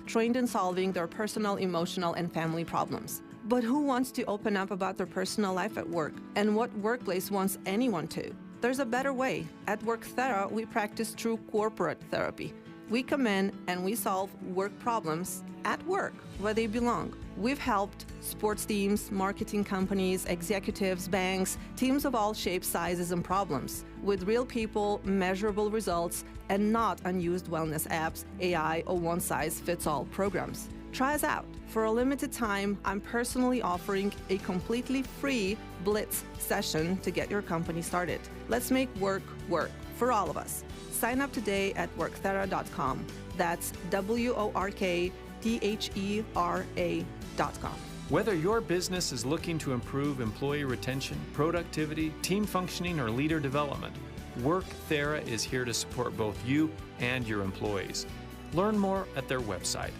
trained in solving their personal, emotional, and family problems. But who wants to open up about their personal life at work? And what workplace wants anyone to? There's a better way. At WorkThera, we practice true corporate therapy. We come in and we solve work problems at work, where they belong. We've helped sports teams, marketing companies, executives, banks, teams of all shapes, sizes, and problems, with real people, measurable results, and not unused wellness apps, AI, or one-size-fits-all programs. Try us out. For a limited time, I'm personally offering a completely free Blitz session to get your company started. Let's make work work for all of us. Sign up today at workthera.com. That's WORKTHERA.com. Whether your business is looking to improve employee retention, productivity, team functioning, or leader development, WorkThera is here to support both you and your employees. Learn more at their website.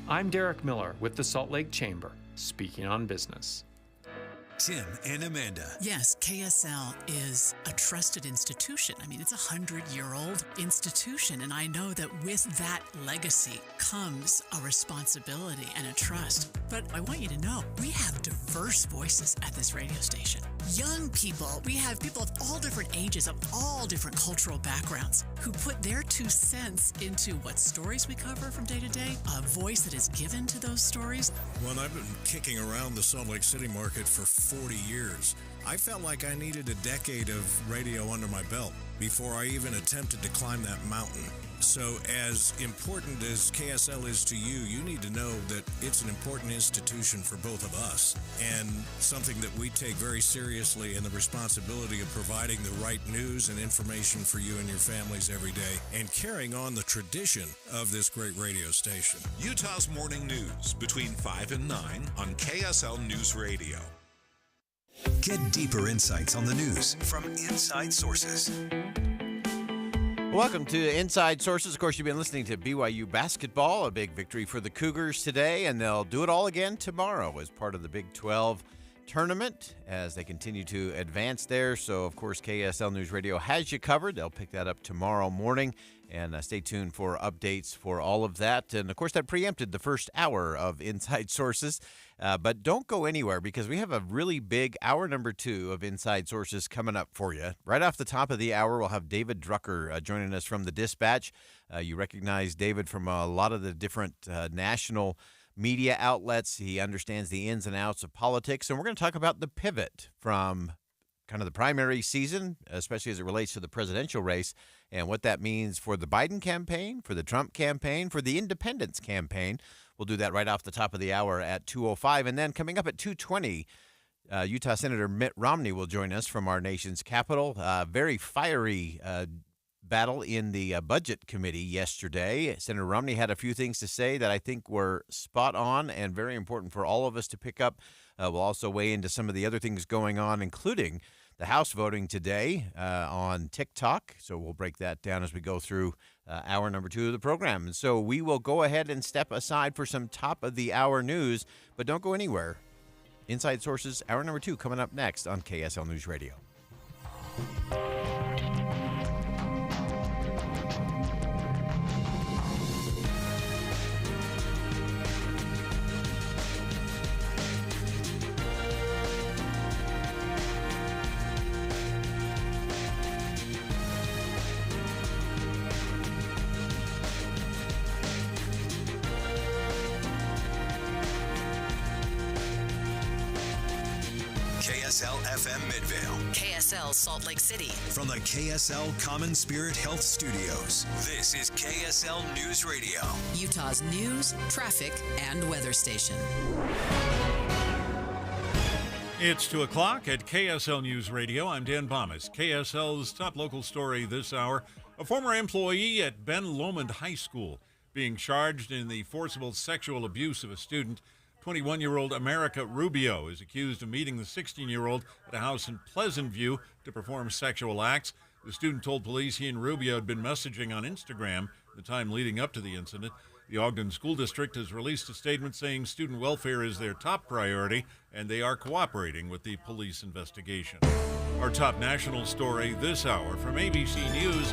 I'm Derek Miller with the Salt Lake Chamber, speaking on business. Tim and Amanda. Yes, KSL is a trusted institution. I mean, it's a 100-year-old institution, and I know that with that legacy comes a responsibility and a trust. But I want you to know, we have diverse voices at this radio station. Young people, we have people of all different ages, of all different cultural backgrounds, who put their 2 cents into what stories we cover from day to day, a voice that is given to those stories. Well, I've been kicking around the Salt Lake City market for 40 years. I felt like I needed a decade of radio under my belt before I even attempted to climb that mountain. So as important as KSL is to you, you need to know that it's an important institution for both of us and something that we take very seriously, in the responsibility of providing the right news and information for you and your families every day and carrying on the tradition of this great radio station. Utah's Morning News between 5 and 9 on KSL News Radio. Get deeper insights on the news from inside sources. Welcome to Inside Sources. Of course, you've been listening to BYU basketball, a big victory for the Cougars today, and they'll do it all again tomorrow as part of the Big 12 tournament as they continue to advance there. So, of course, KSL News Radio has you covered. They'll pick that up tomorrow morning, and stay tuned for updates for all of that. And, of course, that preempted the first hour of Inside Sources. But don't go anywhere, because we have a really big hour number 2 of Inside Sources coming up for you. Right off the top of the hour, we'll have David Drucker joining us from the Dispatch. You recognize David from a lot of the different national media outlets. He understands the ins and outs of politics. And we're going to talk about the pivot from kind of the primary season, especially as it relates to the presidential race, and what that means for the Biden campaign, for the Trump campaign, for the independents campaign. We'll do that right off the top of the hour at 2:05. And then coming up at 2:20, Utah Senator Mitt Romney will join us from our nation's capital. Very fiery battle in the Budget Committee yesterday. Senator Romney had a few things to say that I think were spot on and very important for all of us to pick up. We'll also weigh into some of the other things going on, including the House voting today on TikTok. So we'll break that down as we go through hour number 2 of the program. And so we will go ahead and step aside for some top of the hour news, but don't go anywhere. Inside Sources, hour number 2 coming up next on KSL News Radio. KSL FM Midvale. KSL Salt Lake City. From the KSL Common Spirit Health Studios, this is KSL News Radio. Utah's news, traffic, and weather station. It's 2 o'clock at KSL News Radio. I'm Dan Bomas. KSL's top local story this hour. A former employee at Ben Lomond High School being charged in the forcible sexual abuse of a student. 21-year-old America Rubio is accused of meeting the 16-year-old at a house in Pleasant View to perform sexual acts. The student told police he and Rubio had been messaging on Instagram the time leading up to the incident. The Ogden School District has released a statement saying student welfare is their top priority, and they are cooperating with the police investigation. Our top national story this hour from ABC News.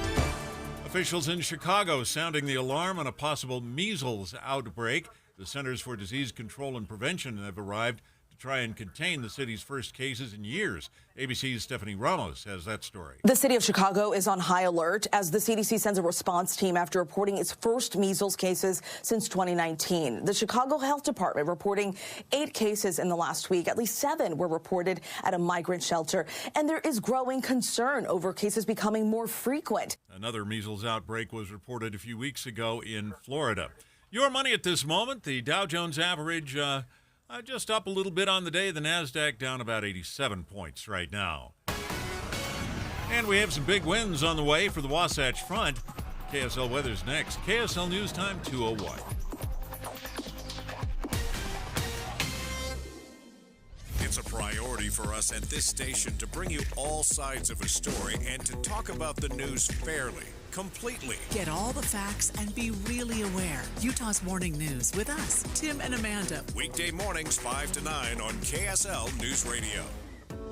A Officials in Chicago sounding the alarm on a possible measles outbreak. The Centers for Disease Control and Prevention have arrived to try and contain the city's first cases in years. ABC's Stephanie Ramos has that story. The city of Chicago is on high alert as the CDC sends a response team after reporting its first measles cases since 2019. The Chicago Health Department reporting 8 cases in the last week. At least 7 were reported at a migrant shelter. And there is growing concern over cases becoming more frequent. Another measles outbreak was reported a few weeks ago in Florida. Your money at this moment, the Dow Jones average just up a little bit on the day. The NASDAQ down about 87 points right now. And we have some big wins on the way for the Wasatch Front. KSL weather's next. KSL News Time 2:01. It's a priority for us at this station to bring you all sides of a story and to talk about the news fairly, completely. Get all the facts and be really aware. Utah's Morning News with us, Tim and Amanda. Weekday mornings 5 to 9 on KSL News Radio.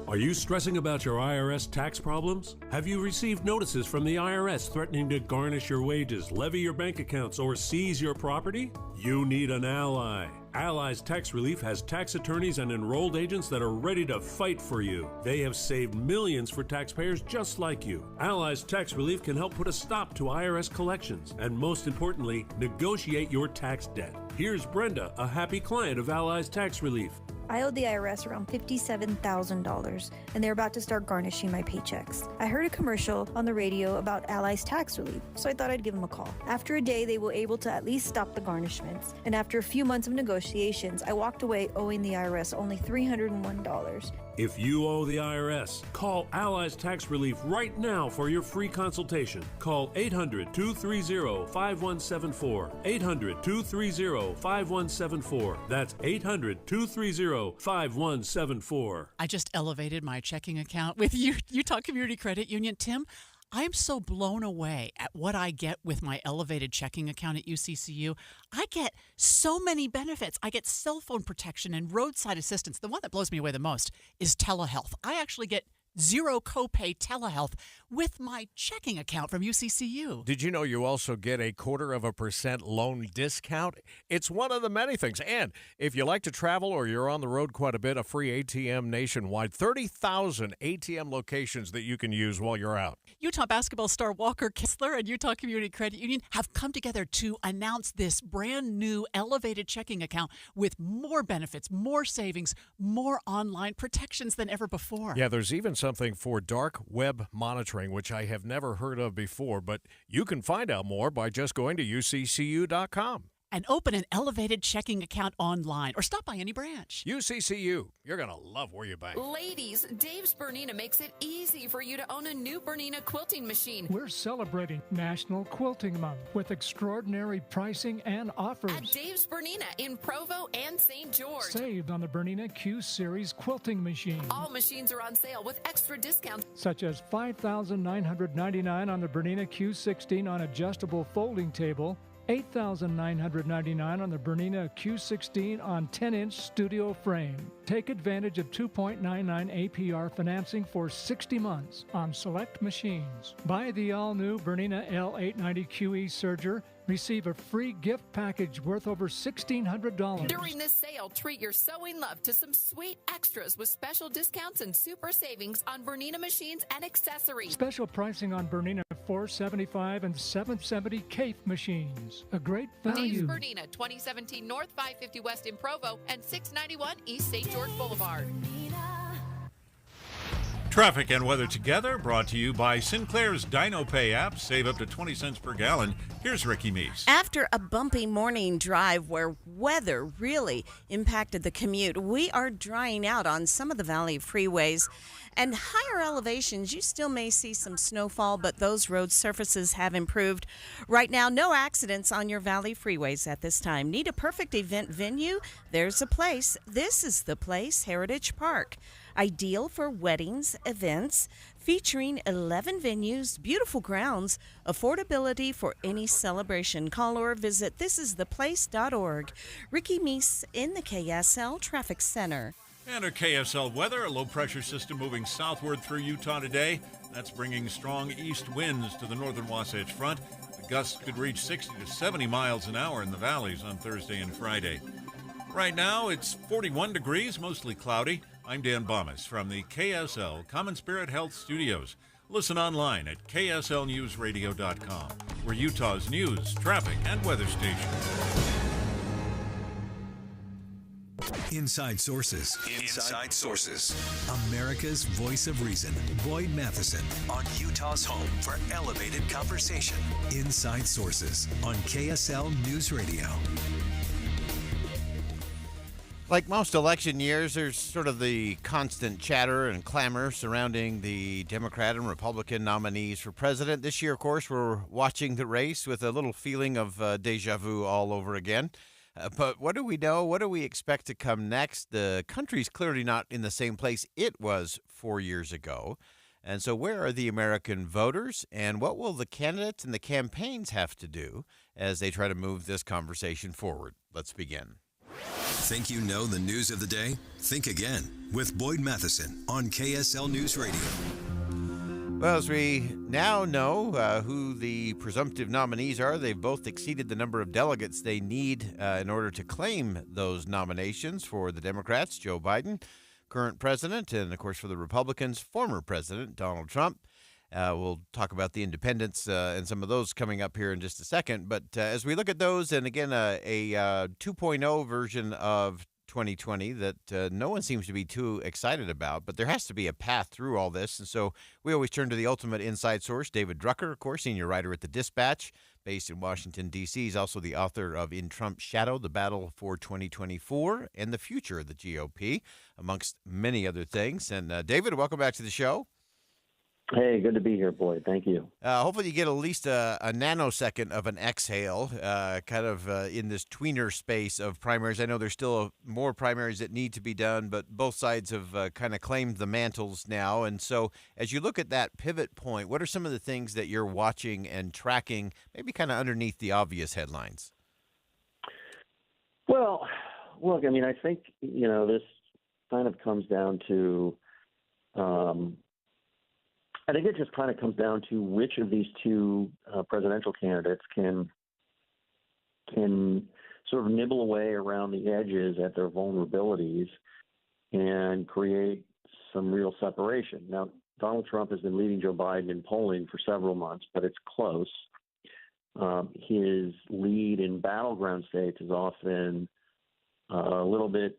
Are you stressing about your IRS tax problems? Have you received notices from the IRS threatening to garnish your wages, levy your bank accounts, or seize your property? You need an ally. Allies Tax Relief has tax attorneys and enrolled agents that are ready to fight for you. They have saved millions for taxpayers just like you. Allies Tax Relief can help put a stop to IRS collections and, most importantly, negotiate your tax debt. Here's Brenda, a happy client of Allies Tax Relief. I owed the IRS around $57,000, and they're about to start garnishing my paychecks. I heard a commercial on the radio about Allies Tax Relief, so I thought I'd give them a call. After a day, they were able to at least stop the garnishments, and after a few months of negotiations, I walked away owing the IRS only $301. If you owe the IRS, call Allies Tax Relief right now for your free consultation. Call 800-230-5174. 800-230-5174. That's 800-230-5174. I just elevated my checking account with Utah Community Credit Union. Tim, I'm so blown away at what I get with my elevated checking account at UCCU. I get so many benefits. I get cell phone protection and roadside assistance. The one that blows me away the most is telehealth. I actually get zero copay telehealth with my checking account from UCCU. Did you know you also get a 0.25% loan discount? It's one of the many things. And if you like to travel or you're on the road quite a bit, a free ATM nationwide. 30,000 ATM locations that you can use while you're out. Utah basketball star Walker Kessler and Utah Community Credit Union have come together to announce this brand new elevated checking account with more benefits, more savings, more online protections than ever before. Yeah, there's even something for dark web monitoring, which I have never heard of before, but you can find out more by just going to uccu.com. And open an elevated checking account online or stop by any branch. UCCU, you're going to love where you bank. Ladies, Dave's Bernina makes it easy for you to own a new Bernina quilting machine. We're celebrating National Quilting Month with extraordinary pricing and offers. At Dave's Bernina in Provo and St. George. Saved on the Bernina Q Series quilting machine. All machines are on sale with extra discounts. Such as $5,999 on the Bernina Q16 on adjustable folding table, $8,999 on the Bernina Q16 on 10-inch studio frame. Take advantage of 2.99 APR financing for 60 months on select machines. Buy the all-new Bernina L890QE Serger. Receive a free gift package worth over $1,600. During this sale, treat your sewing love to some sweet extras with special discounts and super savings on Bernina machines and accessories. Special pricing on Bernina 475 and 770 Cape machines. A great value. Dave's Bernina, 2017 North 550 West in Provo and 691 East St. George Boulevard. Traffic and weather together, brought to you by Sinclair's DinoPay app. Save up to 20 cents per gallon. Here's Ricky Meese. After a bumpy morning drive where weather really impacted the commute, we are drying out on some of the valley freeways. And higher elevations, you still may see some snowfall, but those road surfaces have improved. Right now, no accidents on your valley freeways at this time. Need a perfect event venue? There's a place. This is the place, Heritage Park. Ideal for weddings, events, featuring 11 venues, beautiful grounds, affordability for any celebration. Call or visit thisistheplace.org. Ricky Meese in the KSL Traffic Center. And a KSL weather, a low-pressure system moving southward through Utah today. That's bringing strong east winds to the northern Wasatch Front. The gusts could reach 60 to 70 miles an hour in the valleys on Thursday and Friday. Right now, it's 41 degrees, mostly cloudy. I'm Dan Bomas from the KSL Common Spirit Health Studios. Listen online at kslnewsradio.com. We're Utah's news, traffic, and weather station. Inside Sources. Inside Sources. America's voice of reason. Boyd Matheson on Utah's home for elevated conversation. Inside Sources on KSL News Radio. Like most election years, there's sort of the constant chatter and clamor surrounding the Democrat and Republican nominees for president. This year, of course, we're watching the race with a little feeling of deja vu all over again. But what do we know? What do we expect to come next? The country's clearly not in the same place it was 4 years ago. And so where are the American voters? And what will the candidates and the campaigns have to do as they try to move this conversation forward? Let's begin. Think you know the news of the day? Think again with Boyd Matheson on KSL News Radio. Well, as we now know who the presumptive nominees are, they've both exceeded the number of delegates they need in order to claim those nominations. For the Democrats, Joe Biden, current president, and of course for the Republicans, former president Donald Trump. We'll talk about the independents and some of those coming up here in just a second. But as we look at those, and again, a 2.0 version of 2020 that no one seems to be too excited about, but there has to be a path through all this. And so we always turn to the ultimate inside source, David Drucker, of course, senior writer at The Dispatch, based in Washington, D.C. He's also the author of In Trump's Shadow, The Battle for 2024 and the Future of the GOP, amongst many other things. And David, welcome back to the show. Hey, good to be here, Boyd. Thank you. Hopefully you get at least a nanosecond of an exhale, kind of in this tweener space of primaries. I know there's still more primaries that need to be done, but both sides have kind of claimed the mantles now. And so as you look at that pivot point, what are some of the things that you're watching and tracking, maybe kind of underneath the obvious headlines? Well, look, I mean, I think, this kind of comes down to I think it just kind of comes down to which of these two presidential candidates can sort of nibble away around the edges at their vulnerabilities and create some real separation. Now, Donald Trump has been leading Joe Biden in polling for several months, but it's close. His lead in battleground states is often a little bit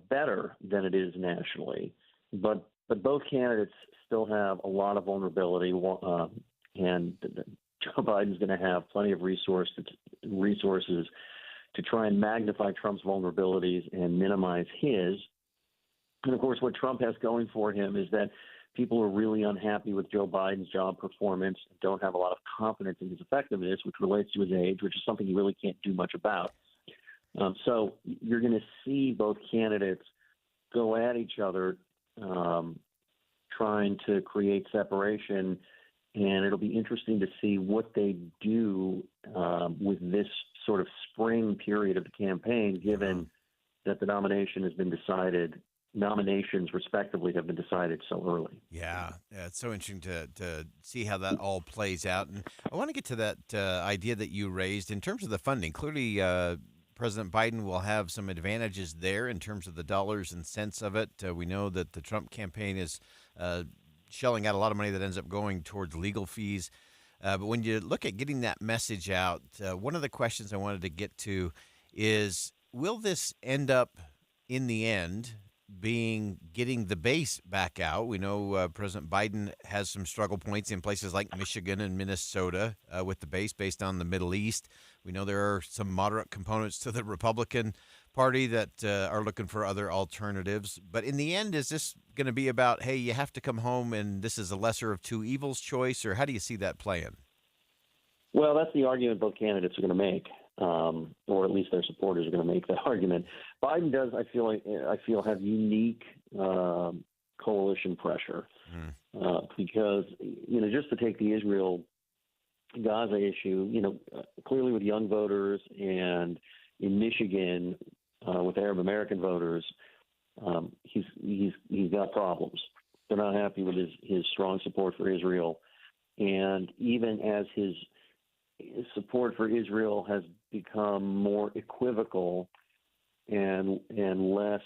better than it is nationally, but both candidates still have a lot of vulnerability, and Joe Biden's going to have plenty of resources to try and magnify Trump's vulnerabilities and minimize his. And, of course, what Trump has going for him is that people are really unhappy with Joe Biden's job performance and don't have a lot of confidence in his effectiveness, which relates to his age, which is something he really can't do much about. So you're going to see both candidates go at each other, trying to create separation, and it'll be interesting to see what they do with this sort of spring period of the campaign, given that the nominations respectively have been decided so early. Yeah, it's so interesting to see how that all plays out. And I want to get to that idea that you raised in terms of the funding. Clearly, President Biden will have some advantages there in terms of the dollars and cents of it. We know that the Trump campaign is shelling out a lot of money that ends up going towards legal fees. But when you look at getting that message out, one of the questions I wanted to get to is, will this end up in the end being getting the base back out? We know President Biden has some struggle points in places like Michigan and Minnesota with the base based on the Middle East. We know there are some moderate components to the Republican Party that are looking for other alternatives. But in the end, is this going to be about, hey, you have to come home and this is a lesser of two evils choice, or how do you see that playing? Well, that's the argument both candidates are going to make, or at least their supporters are going to make that argument. Biden does, I feel, have unique coalition pressure because, just to take the Israel-Gaza issue, clearly with young voters and in Michigan with Arab American voters, he's got problems. They're not happy with his strong support for Israel, and even as his support for Israel has become more equivocal and less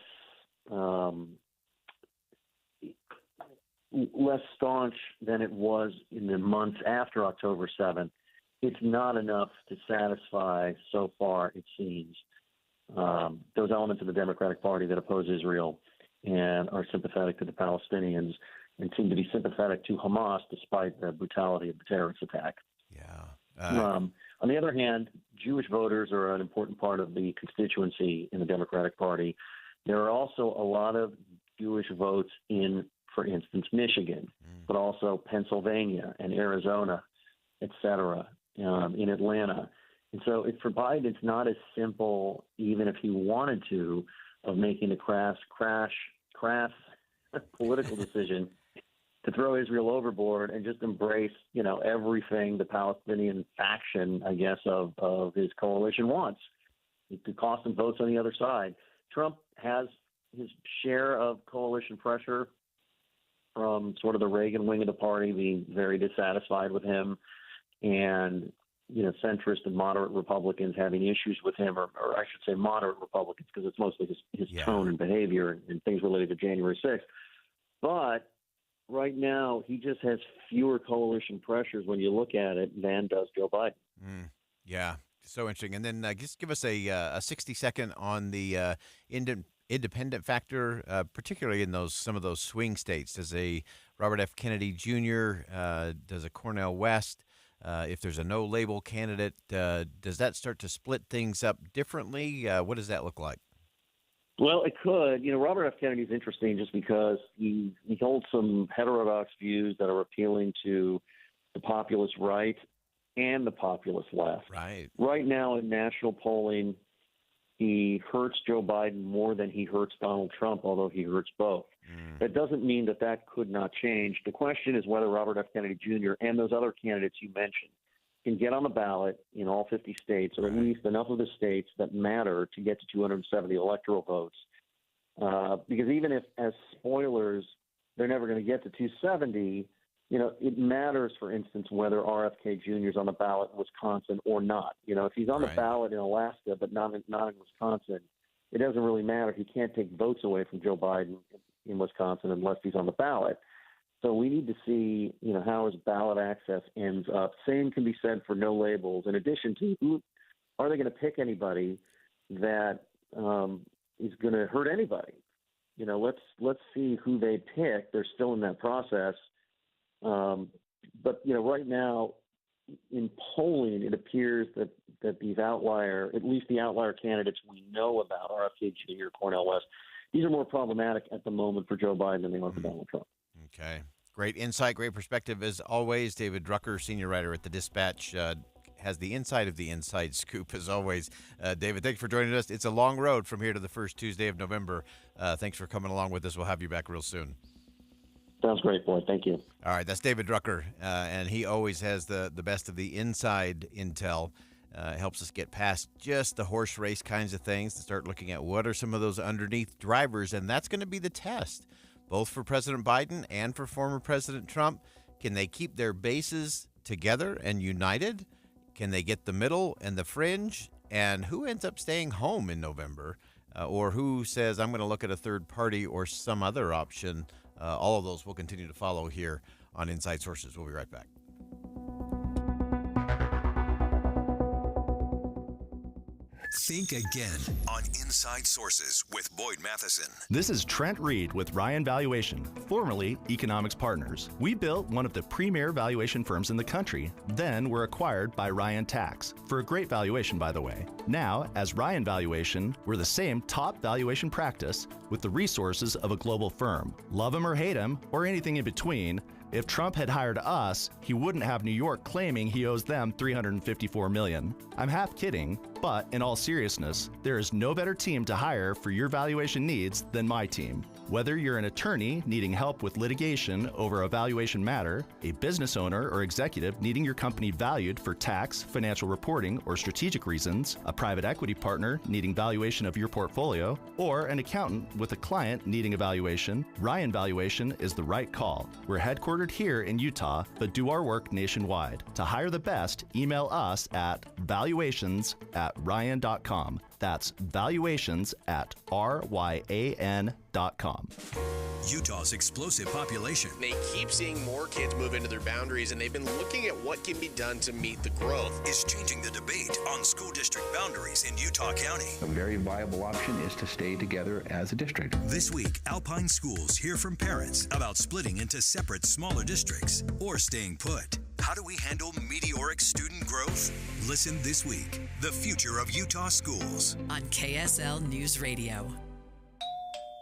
staunch than it was in the months after October 7th, it's not enough to satisfy, so far it seems, those elements of the Democratic Party that oppose Israel and are sympathetic to the Palestinians and seem to be sympathetic to Hamas despite the brutality of the terrorist attack. On the other hand, Jewish voters are an important part of the constituency in the Democratic Party. There are also a lot of Jewish votes in, for instance, Michigan, but also Pennsylvania and Arizona, et cetera, in Atlanta. And so for Biden, it's not as simple, even if he wanted to, of making a crass political decision to throw Israel overboard and just embrace, everything the Palestinian faction, I guess, of his coalition wants. It could cost him votes on the other side. Trump has his share of coalition pressure from sort of the Reagan wing of the party being very dissatisfied with him, and centrist and moderate Republicans having issues with him, or I should say moderate Republicans, because it's mostly his tone and behavior and things related to January 6th. But right now, he just has fewer coalition pressures when you look at it than does Joe Biden. Yeah, so interesting. And then just give us a 60-second on the independent factor, particularly in some of those swing states. Does a Robert F. Kennedy Jr., does a Cornel West, if there's a no-label candidate, does that start to split things up differently? What does that look like? Well, it could. Robert F. Kennedy is interesting just because he holds some heterodox views that are appealing to the populist right and the populist left. Right now in national polling, he hurts Joe Biden more than he hurts Donald Trump, although he hurts both. That doesn't mean that could not change. The question is whether Robert F. Kennedy Jr. and those other candidates you mentioned can get on the ballot in all 50 states, or at least enough of the states that matter to get to 270 electoral votes. Because even if, as spoilers, they're never going to get to 270, it matters, for instance, whether RFK Jr. is on the ballot in Wisconsin or not. If he's on the ballot in Alaska but not in Wisconsin, it doesn't really matter. He can't take votes away from Joe Biden in Wisconsin unless he's on the ballot. So we need to see, how his ballot access ends up. Same can be said for no labels. In addition to, are they going to pick anybody that is going to hurt anybody? Let's see who they pick. They're still in that process. But right now in polling, it appears that these at least the outlier candidates we know about, RFK Jr., Cornel West, these are more problematic at the moment for Joe Biden than they are for Donald Trump. Okay. Great insight, great perspective as always. David Drucker, senior writer at The Dispatch, has the inside of the inside scoop as always. David, thanks for joining us. It's a long road from here to the first Tuesday of November. Thanks for coming along with us. We'll have you back real soon. Sounds great, boy. Thank you. All right, that's David Drucker, and he always has the best of the inside intel. Helps us get past just the horse race kinds of things to start looking at what are some of those underneath drivers, and that's going to be the test, both for President Biden and for former President Trump. Can they keep their bases together and united? Can they get the middle and the fringe? And who ends up staying home in November? Or who says, I'm going to look at a third party or some other option? All of those will continue to follow here on Inside Sources. We'll be right back. Think again on Inside Sources with Boyd Matheson. This is Trent Reed with Ryan Valuation, formerly Economics Partners. We built one of the premier valuation firms in the country, then were acquired by Ryan Tax, for a great valuation, by the way. Now, as Ryan Valuation, we're the same top valuation practice with the resources of a global firm. Love him or hate him, or anything in between, if Trump had hired us, he wouldn't have New York claiming he owes them $354 million. I'm half kidding, But in all seriousness, there is no better team to hire for your valuation needs than my team. Whether you're an attorney needing help with litigation over a valuation matter, a business owner or executive needing your company valued for tax, financial reporting, or strategic reasons, a private equity partner needing valuation of your portfolio, or an accountant with a client needing a valuation, Ryan Valuation is the right call. We're headquartered here in Utah, but do our work nationwide. To hire the best, email us at valuations@ryan.com. That's valuations@ryan.com. Utah's explosive population. They keep seeing more kids move into their boundaries, and they've been looking at what can be done to meet the growth. Is changing the debate on school district boundaries in Utah County. A very viable option is to stay together as a district. This week, Alpine Schools hear from parents about splitting into separate, smaller districts or staying put. How do we handle meteoric student growth? Listen this week. The future of Utah schools. On KSL News Radio.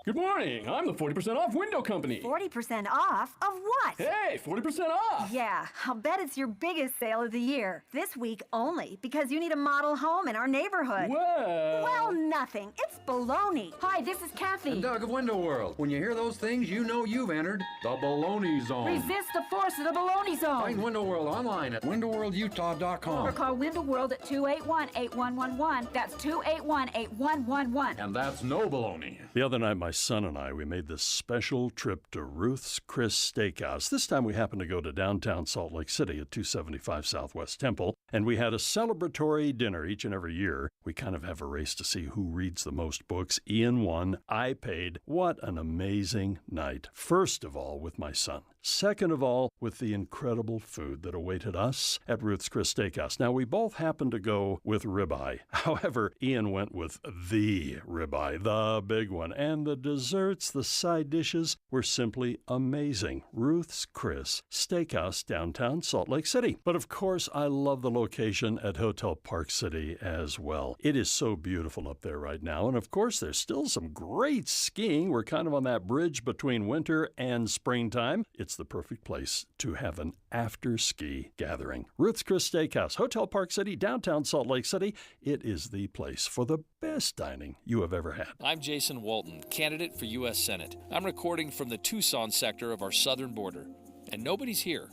Good morning. I'm the 40% off window company. 40% off? Of what? Hey, 40% off. Yeah, I'll bet it's your biggest sale of the year. This week only, because you need a model home in our neighborhood. Well, nothing. It's baloney. Hi, this is Kathy. And Doug of Window World. When you hear those things, you know you've entered the baloney zone. Resist the force of the baloney zone. Find Window World online at windowworldutah.com. Or call Window World at 281-8111. That's 281-8111. And that's no baloney. The other night, my son and we made this special trip to Ruth's Chris Steakhouse. This time we happened to go to downtown Salt Lake City at 275 Southwest Temple, and we had a celebratory dinner each and every year. We kind of have a race to see who reads the most books. Ian won. I paid. What an amazing night. First of all, with my son. Second of all, with the incredible food that awaited us at Ruth's Chris Steakhouse. Now, we both happened to go with ribeye. However, Ian went with the ribeye, the big one. And the desserts, the side dishes, were simply amazing. Ruth's Chris Steakhouse, downtown Salt Lake City. But of course, I love the location at Hotel Park City as well. It is so beautiful up there right now. And of course, there's still some great skiing. We're kind of on that bridge between winter and springtime. It's the perfect place to have an after-ski gathering. Ruth's Chris Steakhouse, Hotel Park City, downtown Salt Lake City. It is the place for the best dining you have ever had. I'm Jason Walton, candidate for U.S. Senate. I'm recording from the Tucson sector of our southern border, and nobody's here.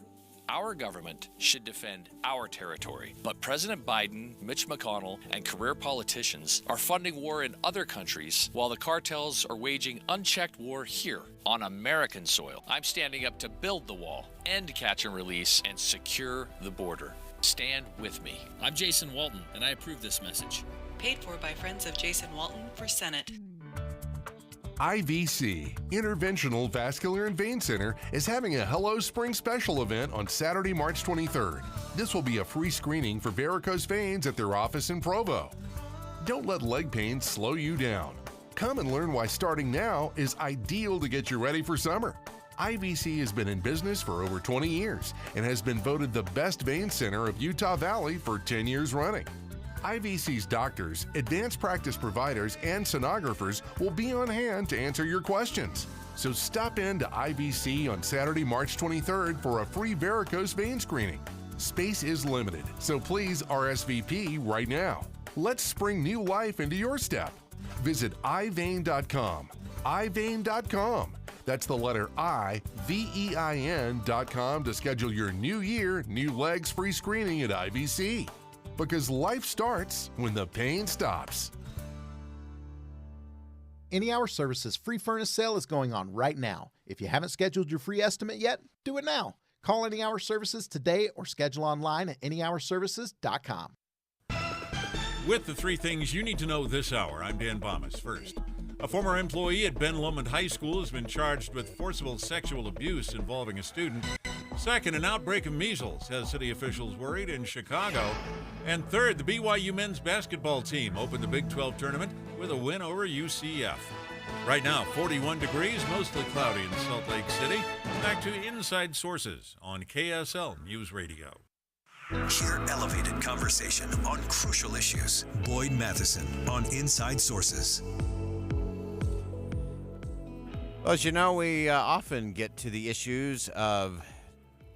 Our government should defend our territory. But President Biden, Mitch McConnell, and career politicians are funding war in other countries while the cartels are waging unchecked war here on American soil. I'm standing up to build the wall, end catch and release, and secure the border. Stand with me. I'm Jason Walton, and I approve this message. Paid for by Friends of Jason Walton for Senate. IVC, Interventional Vascular and Vein Center, is having a Hello Spring special event on Saturday, March 23rd. This will be a free screening for varicose veins at their office in Provo. Don't let leg pain slow you down. Come and learn why starting now is ideal to get you ready for summer. IVC has been in business for over 20 years and has been voted the best vein center of Utah Valley for 10 years running. IVC's doctors, advanced practice providers, and sonographers will be on hand to answer your questions. So stop in to IVC on Saturday, March 23rd for a free varicose vein screening. Space is limited, so please RSVP right now. Let's spring new life into your step. Visit ivein.com. ivein.com. That's the letter I, VEIN.com to schedule your new year, new legs free screening at IVC. Because life starts when the pain stops. Any Hour Services free furnace sale is going on right now. If you haven't scheduled your free estimate yet, do it now. Call Any Hour Services today or schedule online at anyhourservices.com. With the three things you need to know this hour, I'm Dan Bomas. First, a former employee at Ben Lomond High School has been charged with forcible sexual abuse involving a student. Second, an outbreak of measles has city officials worried in Chicago. And third, the BYU men's basketball team opened the Big 12 tournament with a win over UCF. Right now, 41 degrees, mostly cloudy in Salt Lake City. Back to Inside Sources on KSL News Radio. Hear elevated conversation on crucial issues. Boyd Matheson on Inside Sources. Well, as you know, we often get to the issues of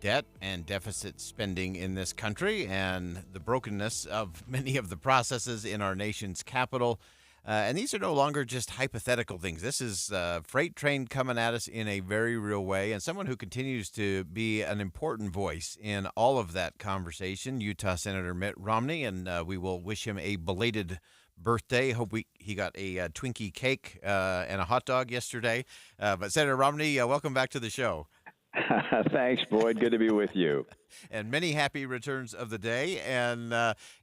debt and deficit spending in this country and the brokenness of many of the processes in our nation's capital. And these are no longer just hypothetical things. This is a freight train coming at us in a very real way, and someone who continues to be an important voice in all of that conversation, Utah Senator Mitt Romney, and we will wish him a belated birthday. Hope he got a Twinkie cake and a hot dog yesterday. But Senator Romney, welcome back to the show. Thanks, Boyd. Good to be with you. And many happy returns of the day. And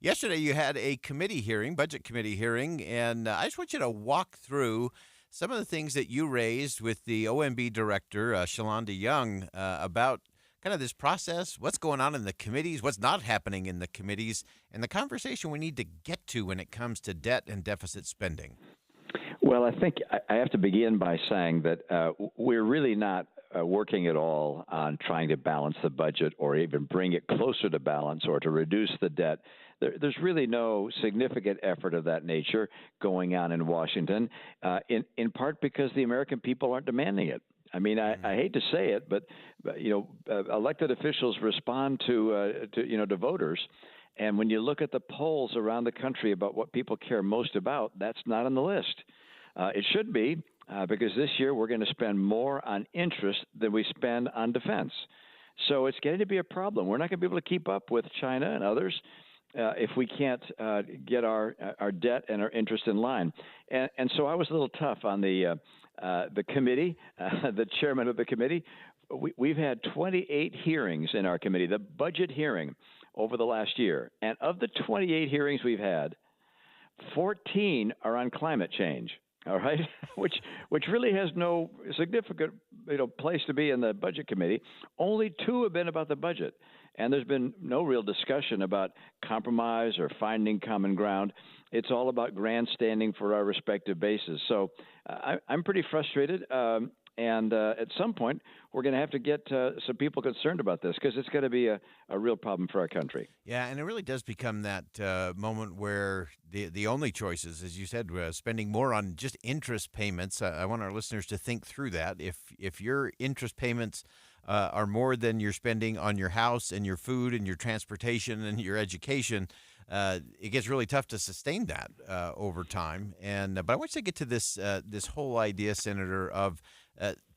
yesterday you had a committee hearing, budget committee hearing, and I just want you to walk through some of the things that you raised with the OMB director, Shalonda Young, about kind of this process, what's going on in the committees, what's not happening in the committees, and the conversation we need to get to when it comes to debt and deficit spending. Well, I think I have to begin by saying that we're really not working at all on trying to balance the budget or even bring it closer to balance or to reduce the debt. There's really no significant effort of that nature going on in Washington, in part because the American people aren't demanding it. I mean, I hate to say it, but elected officials respond to voters. And when you look at the polls around the country about what people care most about, that's not on the list. It should be, because this year we're going to spend more on interest than we spend on defense. So it's getting to be a problem. We're not going to be able to keep up with China and others if we can't get our debt and our interest in line. And so I was a little tough on the committee, the chairman of the committee. We've had 28 hearings in our committee, the budget hearing over the last year. And of the 28 hearings we've had, 14 are on climate change. All right, which really has no significant place to be in the budget committee. Only 2 have been about the budget, and there's been no real discussion about compromise or finding common ground. It's all about grandstanding for our respective bases. So I'm pretty frustrated, and at some point we're going to have to get some people concerned about this because it's going to be a real problem for our country. Yeah, and it really does become that moment where the only choices, as you said, spending more on just interest payments. I want our listeners to think through that. If your interest payments are more than you're spending on your house and your food and your transportation and your education, it gets really tough to sustain that over time. And but I want you to get to this whole idea, Senator, of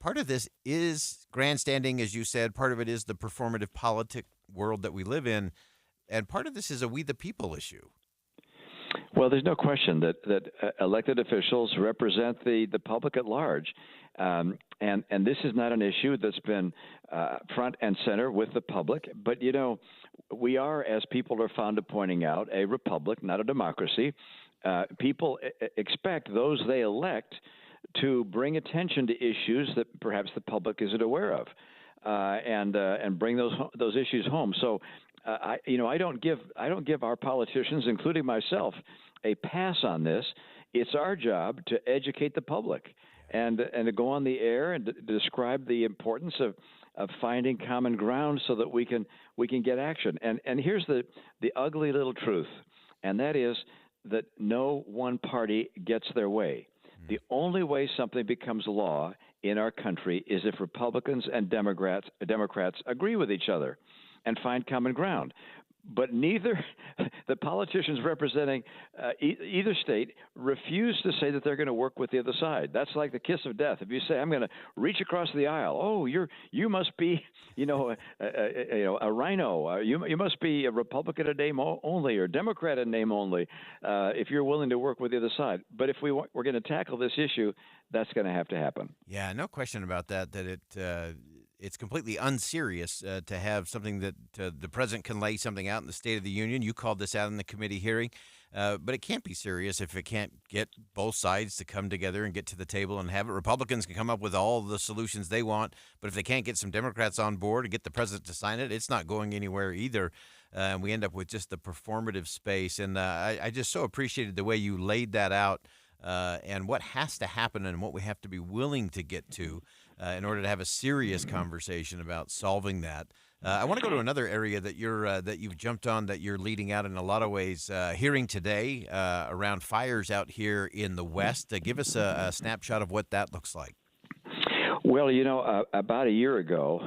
part of this is grandstanding, as you said. Part of it is the performative politic world that we live in, and part of this is a we the people issue. Well, there's no question that elected officials represent the public at large, and this is not an issue that's been front and center with the public. But we are, as people are fond of pointing out, a republic, not a democracy. People expect those they elect to bring attention to issues that perhaps the public isn't aware of, and bring those issues home. So, I don't give our politicians, including myself, a pass on this. It's our job to educate the public and to go on the air and to describe the importance of finding common ground so that we can get action. And here's the ugly little truth, and that is that no one party gets their way. The only way something becomes law in our country is if Republicans and Democrats agree with each other and find common ground. But neither the politicians representing either state refuse to say that they're going to work with the other side. That's like the kiss of death. If you say, I'm going to reach across the aisle, oh, you must be, a rhino. You must be a Republican in name only or Democrat in name only if you're willing to work with the other side. But if we're going to tackle this issue, that's going to have to happen. Yeah, no question about that it's completely unserious to have something that the president can lay something out in the State of the Union. You called this out in the committee hearing, but it can't be serious if it can't get both sides to come together and get to the table and have it. Republicans can come up with all the solutions they want, but if they can't get some Democrats on board and get the president to sign it, it's not going anywhere either. And we end up with just the performative space. And I just so appreciated the way you laid that out and what has to happen and what we have to be willing to get to in order to have a serious conversation about solving that. I want to go to another area that you've jumped on, that you're leading out in a lot of ways. Hearing today around fires out here in the West. Give us a snapshot of what that looks like. Well, about a year ago,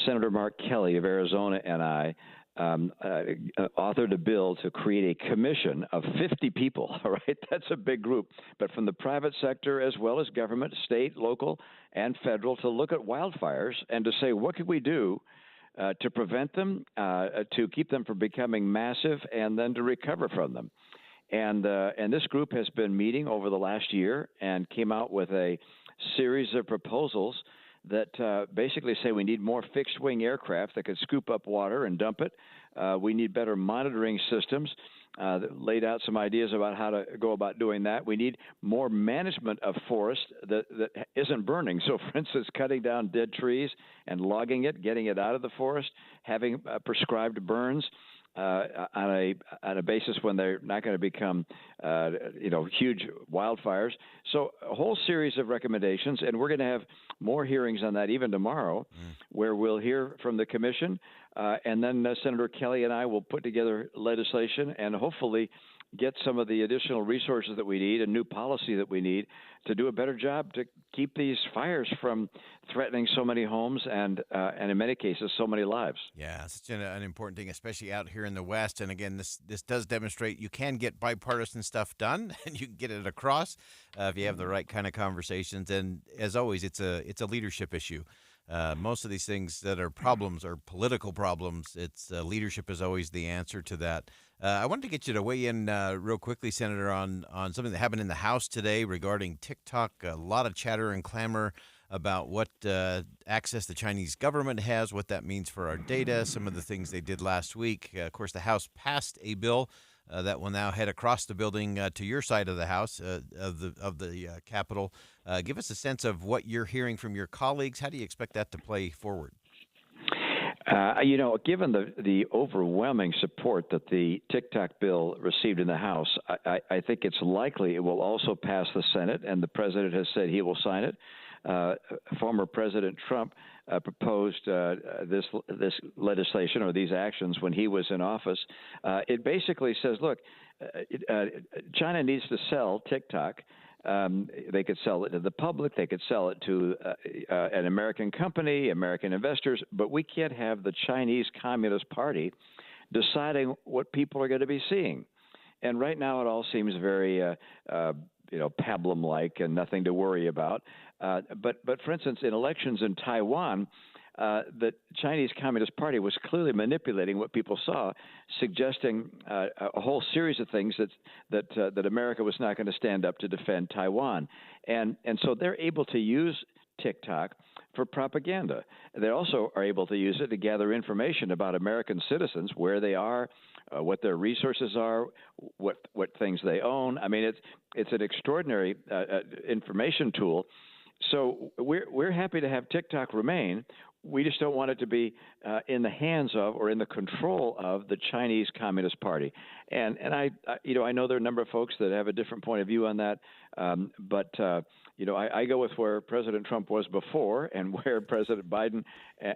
Senator Mark Kelly of Arizona and I authored a bill to create a commission of 50 people. All right, that's a big group, but from the private sector as well as government, state, local, and federal, to look at wildfires and to say, what could we do to prevent them, to keep them from becoming massive, and then to recover from them. And this group has been meeting over the last year and came out with a series of proposals that basically say we need more fixed-wing aircraft that could scoop up water and dump it. We need better monitoring systems. That laid out some ideas about how to go about doing that. We need more management of forest that isn't burning. So, for instance, cutting down dead trees and logging it, getting it out of the forest, having prescribed burns on a basis when they're not going to become, huge wildfires. So a whole series of recommendations, and we're going to have more hearings on that even tomorrow, where we'll hear from the commission, and then Senator Kelly and I will put together legislation and hopefully get some of the additional resources that we need and new policy that we need to do a better job to keep these fires from threatening so many homes and in many cases, so many lives. Yeah, it's such an important thing, especially out here in the West. And again, this does demonstrate you can get bipartisan stuff done and you can get it across if you have the right kind of conversations. And as always, it's a leadership issue. Most of these things that are problems are political problems. It's leadership is always the answer to that. I wanted to get you to weigh in real quickly, Senator, on something that happened in the House today regarding TikTok. A lot of chatter and clamor about what access the Chinese government has, what that means for our data, some of the things they did last week. Of course, the House passed a bill that will now head across the building to your side of the House, of the Capitol. Give us a sense of what you're hearing from your colleagues. How do you expect that to play forward? Given the overwhelming support that the TikTok bill received in the House, I think it's likely it will also pass the Senate, and the president has said he will sign it. Former President Trump proposed this legislation or these actions when he was in office. It basically says, look, China needs to sell TikTok. They could sell it to the public. They could sell it to an American company, American investors, but we can't have the Chinese Communist Party deciding what people are going to be seeing. And right now it all seems very, pablum-like and nothing to worry about. But for instance, in elections in Taiwan, the Chinese Communist Party was clearly manipulating what people saw, suggesting a whole series of things that America was not going to stand up to defend Taiwan. And so they're able to use TikTok for propaganda. They also are able to use it to gather information about American citizens, where they are, what their resources are, what things they own. I mean, it's an extraordinary information tool. So we're happy to have TikTok remain. We just don't want it to be in the hands of or in the control of the Chinese Communist Party. And I know there are a number of folks that have a different point of view on that. But I go with where President Trump was before and where President Biden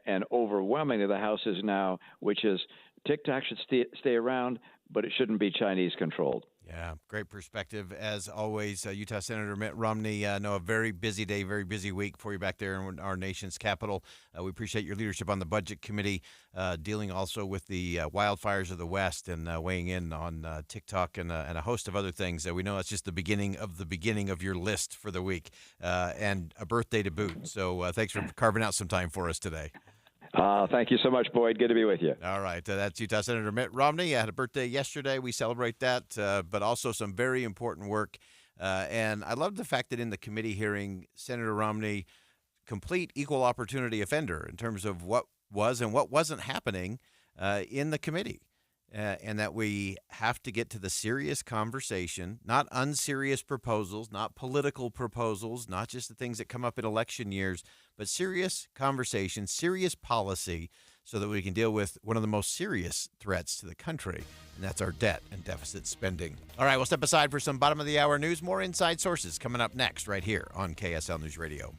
and overwhelmingly the House is now, which is TikTok should stay around, but it shouldn't be Chinese controlled. Yeah, great perspective as always. Utah Senator Mitt Romney, I know a very busy day, very busy week for you back there in our nation's capital. We appreciate your leadership on the Budget Committee, dealing also with the wildfires of the West and weighing in on TikTok and a host of other things. We know it's just the beginning of your list for the week and a birthday to boot. So thanks for carving out some time for us today. Thank you so much, Boyd. Good to be with you. All right. That's Utah Senator Mitt Romney. I had a birthday yesterday. We celebrate that, but also some very important work. And I love the fact that in the committee hearing, Senator Romney, complete equal opportunity offender in terms of what was and what wasn't happening in the committee. And that we have to get to the serious conversation, not unserious proposals, not political proposals, not just the things that come up in election years, but serious conversation, serious policy, so that we can deal with one of the most serious threats to the country, and that's our debt and deficit spending. All right, we'll step aside for some bottom of the hour news. More Inside Sources coming up next right here on KSL News Radio.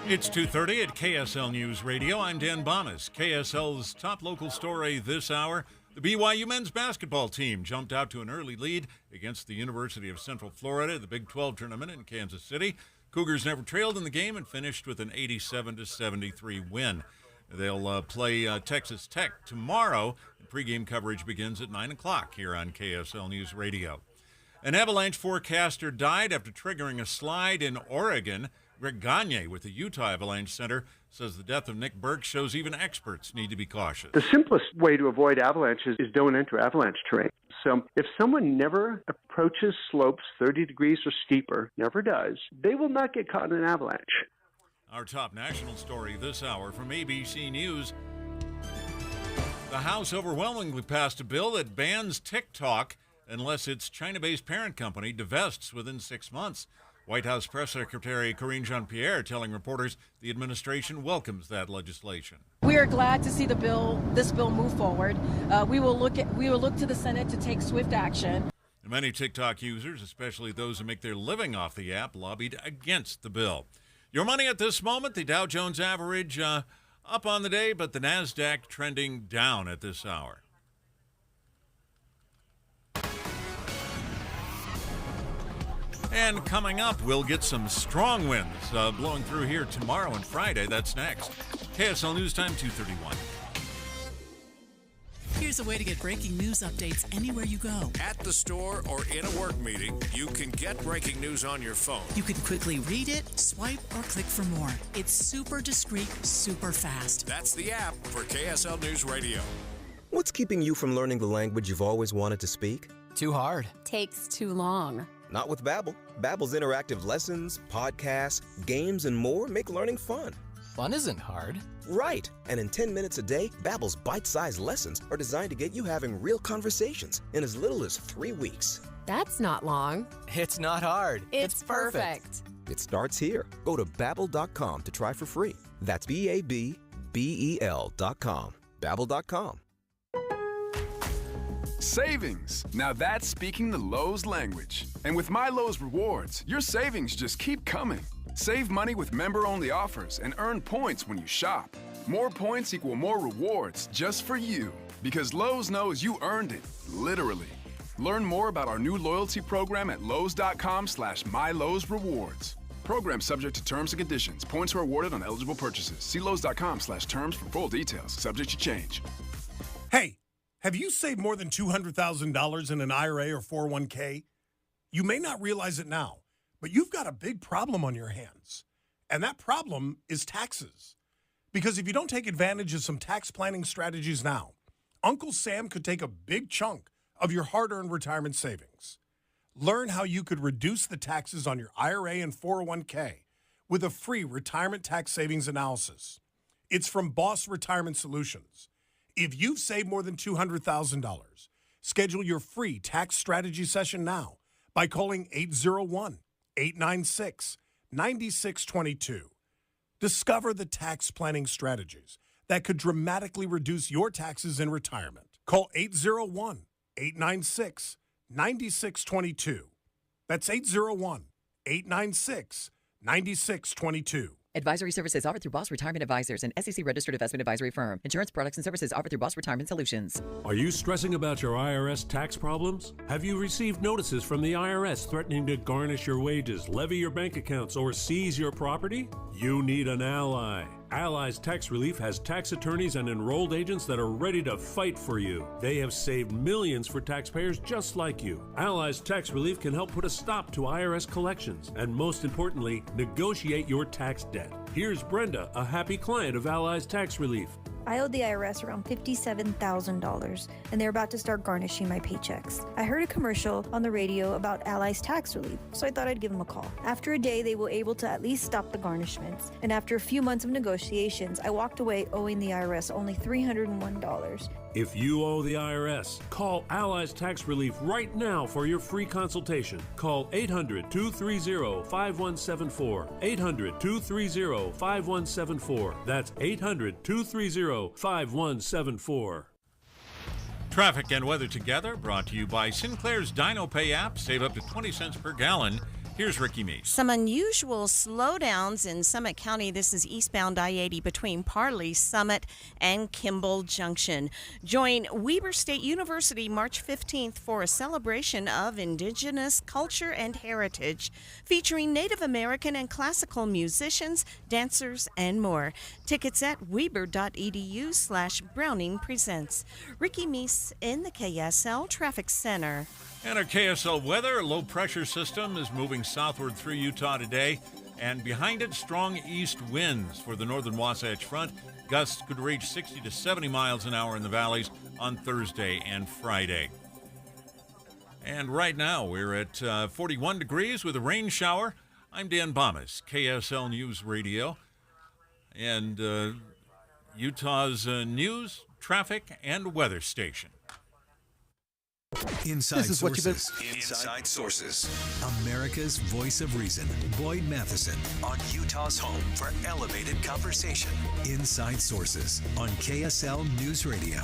It's 2:30 at KSL News Radio. I'm Dan Bomas. KSL's top local story this hour. The BYU men's basketball team jumped out to an early lead against the University of Central Florida at the Big 12 tournament in Kansas City. Cougars never trailed in the game and finished with an 87-73 win. They'll play Texas Tech tomorrow. Pregame coverage begins at 9 o'clock here on KSL News Radio. An avalanche forecaster died after triggering a slide in Oregon. Greg Gagne with the Utah Avalanche Center says the death of Nick Burke shows even experts need to be cautious. The simplest way to avoid avalanches is don't enter avalanche terrain. So if someone never approaches slopes 30 degrees or steeper, never does, they will not get caught in an avalanche. Our top national story this hour from ABC News. The House overwhelmingly passed a bill that bans TikTok unless its China-based parent company divests within 6 months. White House Press Secretary Karine Jean-Pierre telling reporters the administration welcomes that legislation. We are glad to see this bill move forward. We will look to the Senate to take swift action. Many TikTok users, especially those who make their living off the app, lobbied against the bill. Your money at this moment, the Dow Jones average up on the day, but the NASDAQ trending down at this hour. And coming up, we'll get some strong winds blowing through here tomorrow and Friday. That's next. KSL News Time, 2:31. Here's a way to get breaking news updates anywhere you go. At the store or in a work meeting, you can get breaking news on your phone. You can quickly read it, swipe, or click for more. It's super discreet, super fast. That's the app for KSL News Radio. What's keeping you from learning the language you've always wanted to speak? Too hard. Takes too long. Not with Babbel. Babbel's interactive lessons, podcasts, games, and more make learning fun. Fun isn't hard. Right. And in 10 minutes a day, Babbel's bite-sized lessons are designed to get you having real conversations in as little as 3 weeks. That's not long. It's not hard. It's perfect. It starts here. Go to Babbel.com to try for free. That's Babbel.com. Babbel.com. Savings. Now that's speaking the Lowe's language. And with My Lowe's Rewards, your savings just keep coming. Save money with member-only offers and earn points when you shop. More points equal more rewards just for you. Because Lowe's knows you earned it, literally. Learn more about our new loyalty program at Lowes.com/MyLowe'sRewards. Program subject to terms and conditions. Points are awarded on eligible purchases. See Lowes.com/terms for full details. Subject to change. Hey, have you saved more than $200,000 in an IRA or 401k? You may not realize it now, but you've got a big problem on your hands. And that problem is taxes. Because if you don't take advantage of some tax planning strategies now, Uncle Sam could take a big chunk of your hard-earned retirement savings. Learn how you could reduce the taxes on your IRA and 401k with a free retirement tax savings analysis. It's from Boss Retirement Solutions. If you've saved more than $200,000, schedule your free tax strategy session now by calling 801-896-9622. Discover the tax planning strategies that could dramatically reduce your taxes in retirement. Call 801-896-9622. That's 801-896-9622. Advisory services offered through Boss Retirement Advisors, an SEC-registered investment advisory firm. Insurance products and services offered through Boss Retirement Solutions. Are you stressing about your IRS tax problems? Have you received notices from the IRS threatening to garnish your wages, levy your bank accounts, or seize your property? You need an ally. Allies Tax Relief has tax attorneys and enrolled agents that are ready to fight for you. They have saved millions for taxpayers just like you. Allies Tax Relief can help put a stop to IRS collections and, most importantly, negotiate your tax debt. Here's Brenda, a happy client of Allies Tax Relief. I owed the IRS around $57,000, and they're about to start garnishing my paychecks. I heard a commercial on the radio about Allies Tax Relief, so I thought I'd give them a call. After a day, they were able to at least stop the garnishments, and after a few months of negotiations, I walked away owing the IRS only $301. If you owe the IRS, call Allies Tax Relief right now for your free consultation. Call 800-230-5174. 800-230-5174. That's 800-230-5174. Traffic and weather together brought to you by Sinclair's DinoPay app. Save up to 20 cents per gallon Here's Ricky Meese. Some unusual slowdowns in Summit County. This is eastbound I-80 between Parley, Summit, and Kimball Junction. Join Weber State University March 15th for a celebration of Indigenous culture and heritage, featuring Native American and classical musicians, dancers, and more. Tickets at weber.edu/Browning Presents. Ricky Meese in the KSL Traffic Center. And our KSL weather, a low-pressure system is moving southward through Utah today, and behind it, strong east winds for the northern Wasatch Front. Gusts could reach 60 to 70 miles an hour in the valleys on Thursday and Friday. And right now, we're at 41 degrees with a rain shower. I'm Dan Bomas, KSL News Radio, and Utah's news, traffic, and weather station. Inside Sources. Inside Sources. America's voice of reason. Boyd Matheson on Utah's home for elevated conversation. Inside Sources on KSL News Radio.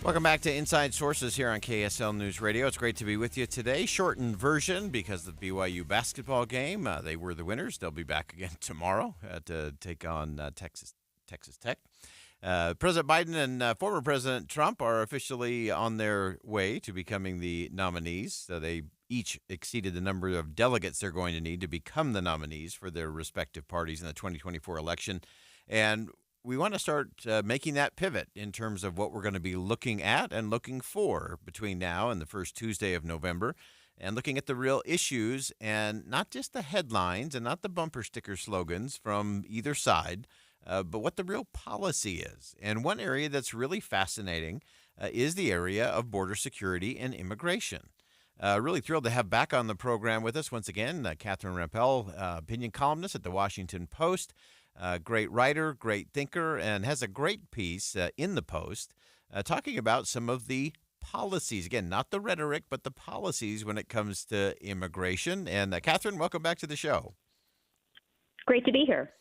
Welcome back to Inside Sources here on KSL News Radio. It's great to be with you today. Shortened version because of the BYU basketball game. They were the winners. They'll be back again tomorrow to take on Texas Tech. President Biden and former President Trump are officially on their way to becoming the nominees. So they each exceeded the number of delegates they're going to need to become the nominees for their respective parties in the 2024 election. And we want to start making that pivot in terms of what we're going to be looking at and looking for between now and the first Tuesday of November, and looking at the real issues and not just the headlines and not the bumper sticker slogans from either side, but what the real policy is. And one area that's really fascinating is the area of border security and immigration. Really thrilled to have back on the program with us once again, Catherine Rampell, opinion columnist at the Washington Post, great writer, great thinker, and has a great piece in the Post talking about some of the policies. Again, not the rhetoric, but the policies when it comes to immigration. And Catherine, welcome back to the show. Great to be here.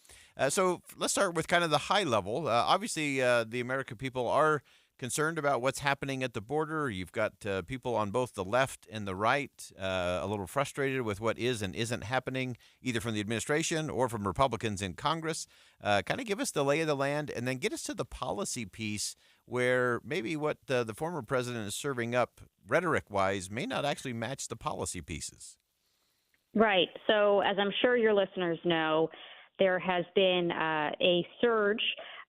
So let's start with kind of the high level. Obviously, the American people are concerned about what's happening at the border. You've got people on both the left and the right a little frustrated with what is and isn't happening, either from the administration or from Republicans in Congress. Kind of give us the lay of the land and then get us to the policy piece where maybe what the former president is serving up rhetoric-wise may not actually match the policy pieces. Right. So as I'm sure your listeners know, there has been a surge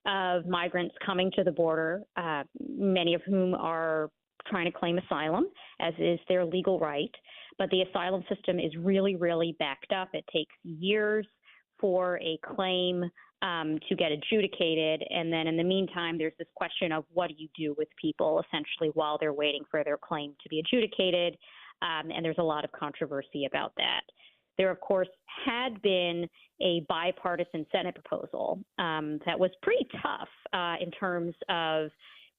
of migrants coming to the border, many of whom are trying to claim asylum, as is their legal right. But the asylum system is really, really backed up. It takes years for a claim to get adjudicated. And then in the meantime, there's this question of what do you do with people essentially while they're waiting for their claim to be adjudicated. And there's a lot of controversy about that. There, of course, had been a bipartisan Senate proposal that was pretty tough in terms of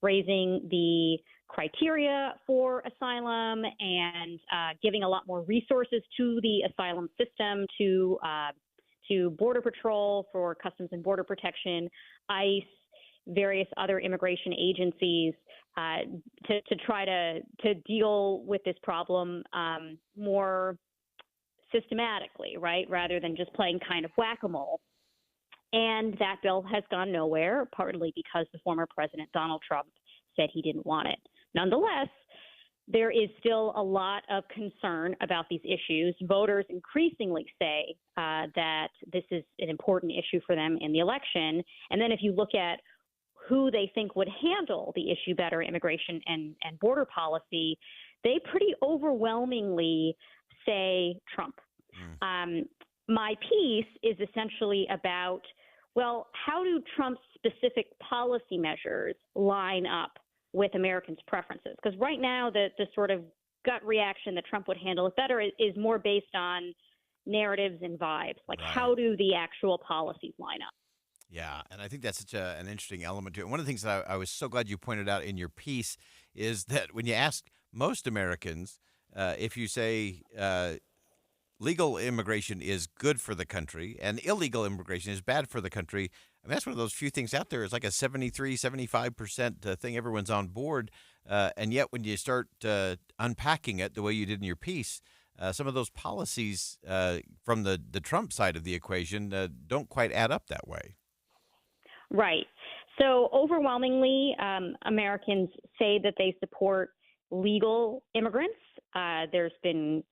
raising the criteria for asylum and giving a lot more resources to the asylum system, to Border Patrol for Customs and Border Protection, ICE, various other immigration agencies to try to deal with this problem more systematically, right, rather than just playing kind of whack-a-mole. And that bill has gone nowhere, partly because the former President Donald Trump said he didn't want it. Nonetheless, there is still a lot of concern about these issues. Voters increasingly say that this is an important issue for them in the election. And then if you look at who they think would handle the issue better, immigration and border policy, they pretty overwhelmingly say Trump. My piece is essentially about, well, how do Trump's specific policy measures line up with Americans' preferences? Because right now, the sort of gut reaction that Trump would handle it better is more based on narratives and vibes. Like, how do the actual policies line up? Yeah, and I think that's such an interesting element to it. One of the things that I was so glad you pointed out in your piece is that when you ask most Americans, if you say legal immigration is good for the country and illegal immigration is bad for the country, I mean, that's one of those few things out there. It's like a 73, 75% thing. Everyone's on board. And yet, when you start unpacking it the way you did in your piece, some of those policies from the Trump side of the equation don't quite add up that way. Right. So overwhelmingly, Americans say that they support legal immigrants. There's been,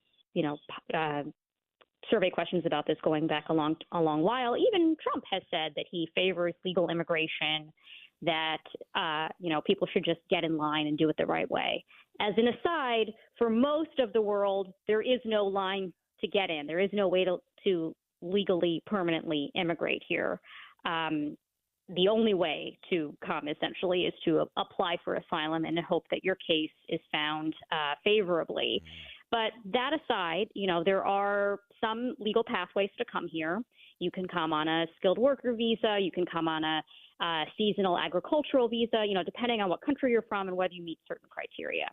survey questions about this going back a long while. Even Trump has said that he favors legal immigration, that, people should just get in line and do it the right way. As an aside, for most of the world, there is no line to get in. There is no way to legally, permanently immigrate here. The only way to come, essentially, is to apply for asylum and hope that your case is found favorably. But that aside, there are some legal pathways to come here. You can come on a skilled worker visa. You can come on a seasonal agricultural visa, depending on what country you're from and whether you meet certain criteria.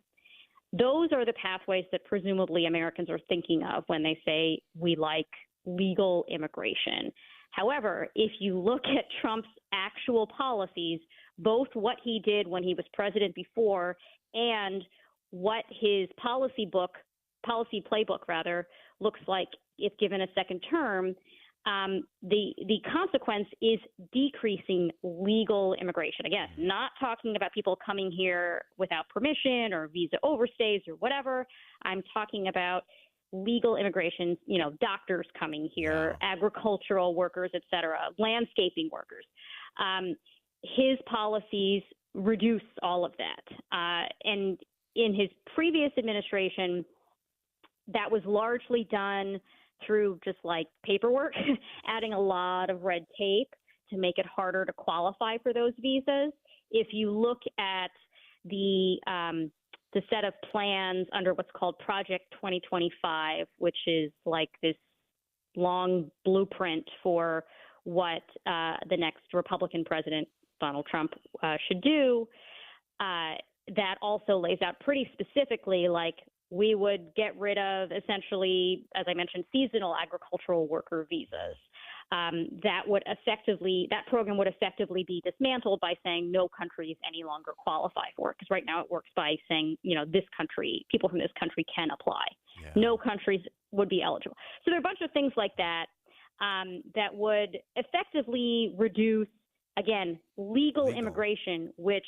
Those are the pathways that presumably Americans are thinking of when they say we like legal immigration. However, if you look at Trump's actual policies, both what he did when he was president before and what his policy playbook looks like if given a second term, the consequence is decreasing legal immigration. Again, not talking about people coming here without permission or visa overstays or whatever. I'm talking about legal immigration, doctors coming here, agricultural workers, et cetera, landscaping workers. His policies reduce all of that. And in his previous administration, that was largely done through just like paperwork, adding a lot of red tape to make it harder to qualify for those visas. If you look at the set of plans under what's called Project 2025, which is like this long blueprint for what the next Republican president, Donald Trump, should do, that also lays out pretty specifically, like, we would get rid of, essentially, as I mentioned, seasonal agricultural worker visas. That program would effectively be dismantled by saying no countries any longer qualify for it. Because right now it works by saying, this country, people from this country can apply. Yeah. No countries would be eligible. So there are a bunch of things like that that would effectively reduce, again, legal immigration, which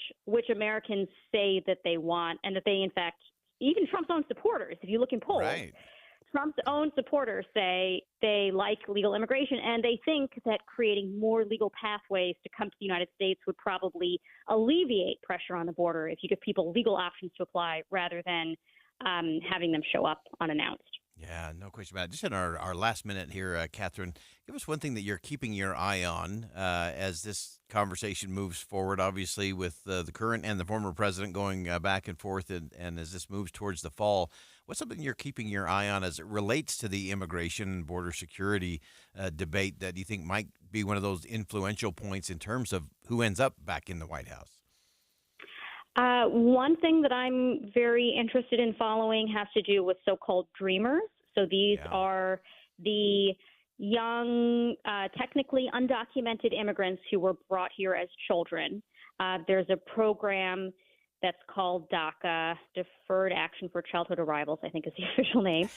Americans say that they want, and that they, in fact, even Trump's own supporters, if you look in polls, right. Trump's own supporters say they like legal immigration, and they think that creating more legal pathways to come to the United States would probably alleviate pressure on the border if you give people legal options to apply rather than having them show up unannounced. Yeah, no question about it. Just in our last minute here, Catherine, give us one thing that you're keeping your eye on as this conversation moves forward, obviously, with the current and the former president going back and forth, and as this moves towards the fall. What's something you're keeping your eye on as it relates to the immigration and border security debate that you think might be one of those influential points in terms of who ends up back in the White House? One thing that I'm very interested in following has to do with so-called dreamers. So these are the young, technically undocumented immigrants who were brought here as children. There's a program that's called DACA, Deferred Action for Childhood Arrivals, I think is the official name,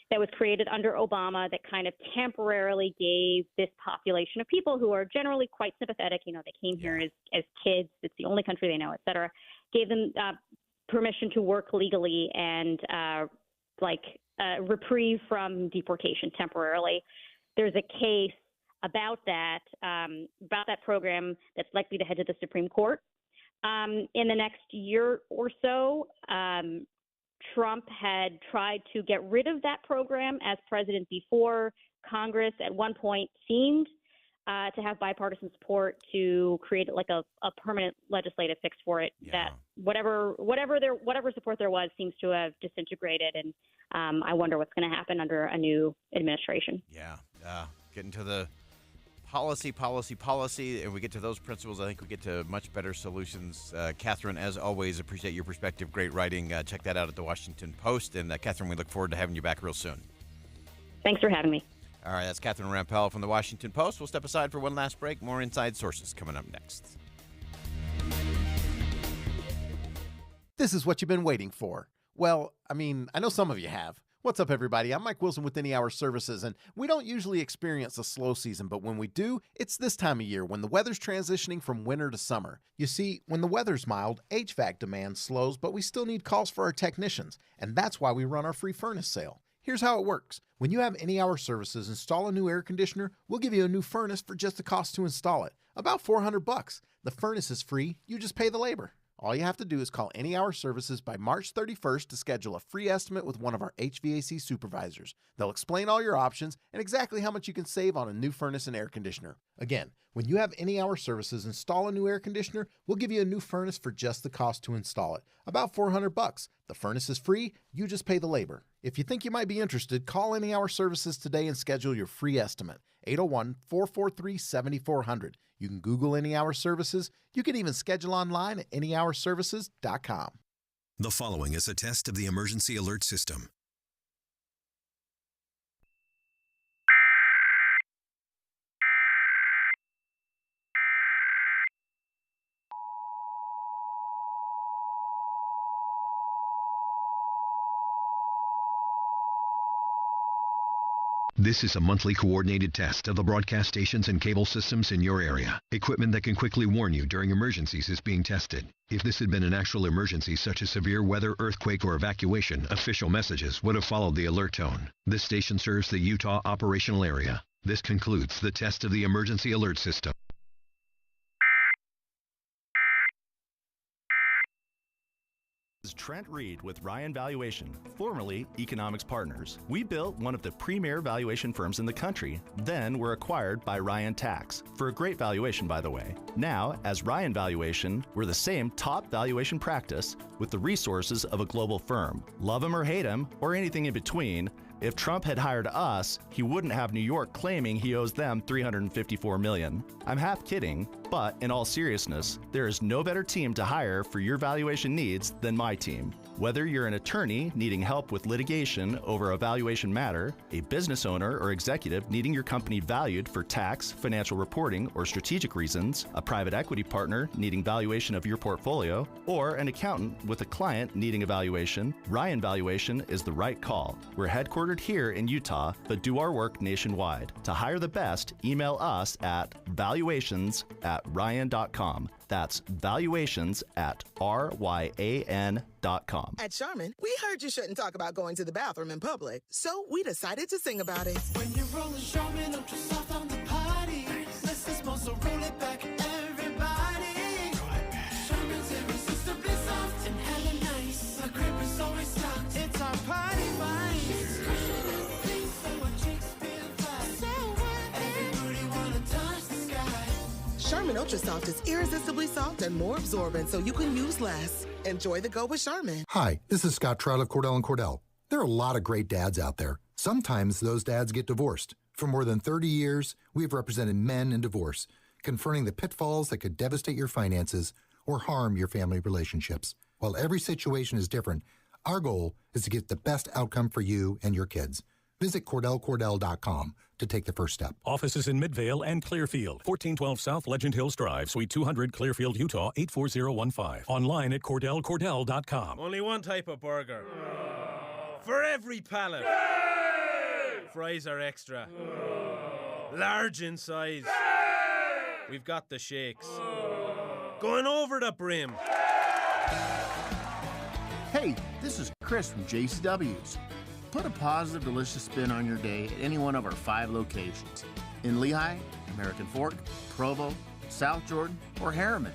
that was created under Obama that kind of temporarily gave this population of people who are generally quite sympathetic, they came here as kids, it's the only country they know, et cetera, gave them permission to work legally and reprieve from deportation temporarily. There's a case about that program that's likely to head to the Supreme Court. In the next year or so, Trump had tried to get rid of that program as president before. Congress at one point seemed to have bipartisan support to create like a permanent legislative fix for it. That whatever support there was seems to have disintegrated, and I wonder what's going to happen under a new administration. Getting to the policy, and we get to those principles, I think we get to much better solutions. Catherine, as always, appreciate your perspective. Great writing. Check that out at the Washington Post. And Catherine, we look forward to having you back real soon. Thanks for having me. All right, that's Catherine Rampell from the Washington Post. We'll step aside for one last break. More Inside Sources coming up next. This is what you've been waiting for. Well, I know some of you have. What's up, everybody? I'm Mike Wilson with Any Hour Services, and we don't usually experience a slow season, but when we do, it's this time of year when the weather's transitioning from winter to summer. You see, when the weather's mild, HVAC demand slows, but we still need calls for our technicians, and that's why we run our free furnace sale. Here's how it works. When you have Any Hour Services install a new air conditioner, we'll give you a new furnace for just the cost to install it, about $400. The furnace is free, you just pay the labor. All you have to do is call Any Hour Services by March 31st to schedule a free estimate with one of our HVAC supervisors. They'll explain all your options and exactly how much you can save on a new furnace and air conditioner. Again, when you have Any Hour Services install a new air conditioner, we'll give you a new furnace for just the cost to install it, about $400. The furnace is free, you just pay the labor. If you think you might be interested, call Any Hour Services today and schedule your free estimate, 801-443-7400. You can Google Any Hour Services. You can even schedule online at anyhourservices.com. The following is a test of the emergency alert system. This is a monthly coordinated test of the broadcast stations and cable systems in your area. Equipment that can quickly warn you during emergencies is being tested. If this had been an actual emergency such as severe weather, earthquake, or evacuation, official messages would have followed the alert tone. This station serves the Utah operational area. This concludes the test of the emergency alert system. This is Trent Reed with Ryan Valuation, formerly Economics Partners. We built one of the premier valuation firms in the country, then were acquired by Ryan Tax, for a great valuation, by the way. Now, as Ryan Valuation, we're the same top valuation practice with the resources of a global firm. Love him or hate him, or anything in between, if Trump had hired us, he wouldn't have New York claiming he owes them $354 million. I'm half kidding, but in all seriousness, there is no better team to hire for your valuation needs than my team. Whether you're an attorney needing help with litigation over a valuation matter, a business owner or executive needing your company valued for tax, financial reporting, or strategic reasons, a private equity partner needing valuation of your portfolio, or an accountant with a client needing a valuation, Ryan Valuation is the right call. We're headquartered here in Utah, but do our work nationwide. To hire the best, email us at valuations@ryan.com. That's valuations@ryan.com. At Charmin, we heard you shouldn't talk about going to the bathroom in public, so we decided to sing about it. When you're rolling Charmin up just soft on the party, let's just so roll it back, everybody. Charmin's irresistibly soft and hella nice. The grip is always stocked. It's our party vibe. Charmin Ultra Soft is irresistibly soft and more absorbent, so you can use less. Enjoy the go with Charmin. Hi, this is Scott Trout of Cordell & Cordell. There are a lot of great dads out there. Sometimes those dads get divorced. For more than 30 years, we've represented men in divorce, confronting the pitfalls that could devastate your finances or harm your family relationships. While every situation is different, our goal is to get the best outcome for you and your kids. Visit CordellCordell.com to take the first step. Offices in Midvale and Clearfield. 1412 South Legend Hills Drive, Suite 200, Clearfield, Utah, 84015. Online at CordellCordell.com. Only one type of burger. For every pallet. Fries are extra. Large in size. We've got the shakes. Going over the brim. Hey, this is Chris from JCW's. Put a positive, delicious spin on your day at any one of our 5 locations. In Lehigh, American Fork, Provo, South Jordan, or Harriman.